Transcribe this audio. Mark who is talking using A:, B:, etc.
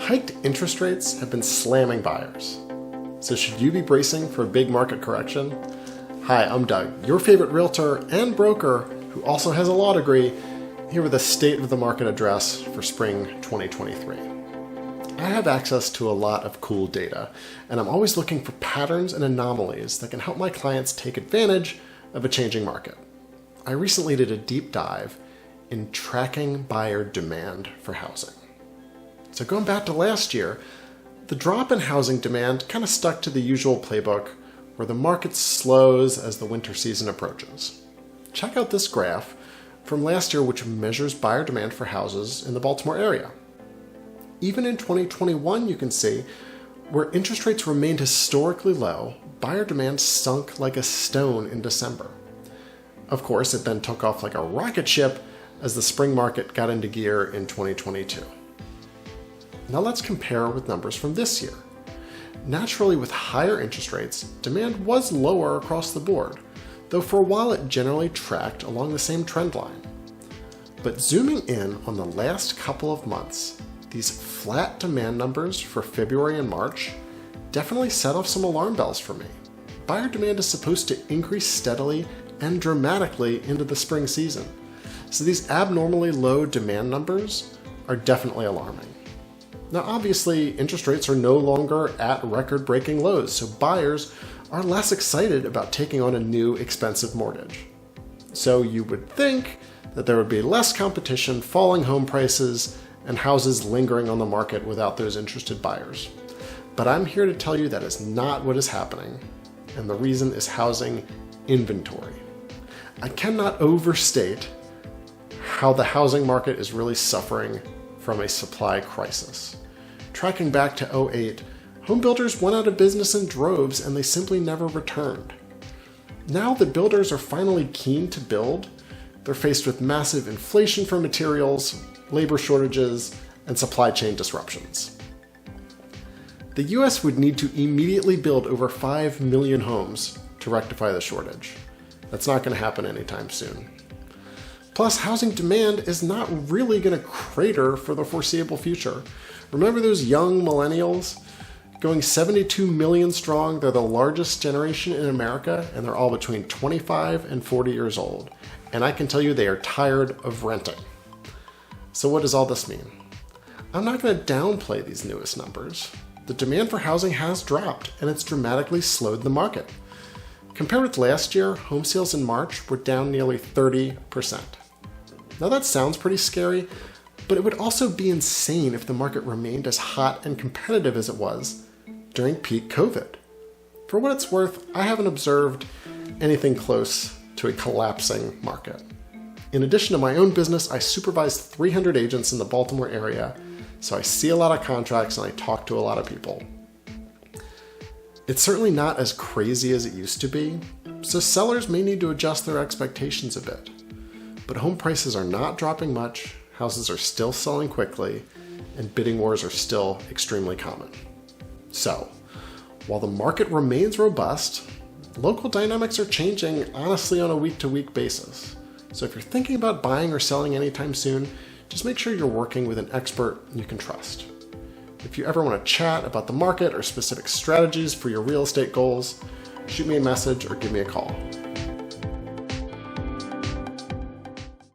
A: Hiked interest rates have been slamming buyers. So should you be bracing for a big market correction? Hi, I'm Doug, your favorite realtor and broker who also has a law degree, here with a State of the Market address for spring 2023. I have access to a lot of cool data, and I'm always looking for patterns and anomalies that can help my clients take advantage of a changing market. I recently did a deep dive in tracking buyer demand for housing. So going back to last year, the drop in housing demand kind of stuck to the usual playbook where the market slows as the winter season approaches. Check out this graph from last year, which measures buyer demand for houses in the Baltimore area. Even in 2021, you can see where interest rates remained historically low, buyer demand sunk like a stone in December. Of course, it then took off like a rocket ship as the spring market got into gear in 2022. Now let's compare with numbers from this year. Naturally, with higher interest rates, demand was lower across the board, though for a while it generally tracked along the same trend line. But zooming in on the last couple of months, these flat demand numbers for February and March definitely set off some alarm bells for me. Buyer demand is supposed to increase steadily and dramatically into the spring season. So these abnormally low demand numbers are definitely alarming. Now obviously, interest rates are no longer at record-breaking lows, so buyers are less excited about taking on a new expensive mortgage. So you would think that there would be less competition, falling home prices, and houses lingering on the market without those interested buyers. But I'm here to tell you that is not what is happening, and the reason is housing inventory. I cannot overstate how the housing market is really suffering from a supply crisis. Tracking back to 2008, home builders went out of business in droves and they simply never returned. Now that builders are finally keen to build, they're faced with massive inflation for materials, labor shortages, and supply chain disruptions. The US would need to immediately build over 5 million homes to rectify the shortage. That's not going to happen anytime soon. Plus, housing demand is not really going to crater for the foreseeable future. Remember those young millennials? Going 72 million strong, they're the largest generation in America, and they're all between 25 and 40 years old. And I can tell you they are tired of renting. So what does all this mean? I'm not going to downplay these newest numbers. The demand for housing has dropped, and it's dramatically slowed the market. Compared with last year, home sales in March were down nearly 30%. Now that sounds pretty scary, but it would also be insane if the market remained as hot and competitive as it was during peak COVID. For what it's worth, I haven't observed anything close to a collapsing market. In addition to my own business, I supervise 300 agents in the Baltimore area, so I see a lot of contracts and I talk to a lot of people. It's certainly not as crazy as it used to be, so sellers may need to adjust their expectations a bit. But home prices are not dropping much, houses are still selling quickly, and bidding wars are still extremely common. So, while the market remains robust, local dynamics are changing honestly on a week-to-week basis. So if you're thinking about buying or selling anytime soon, just make sure you're working with an expert you can trust. If you ever want to chat about the market or specific strategies for your real estate goals, shoot me a message or give me a call.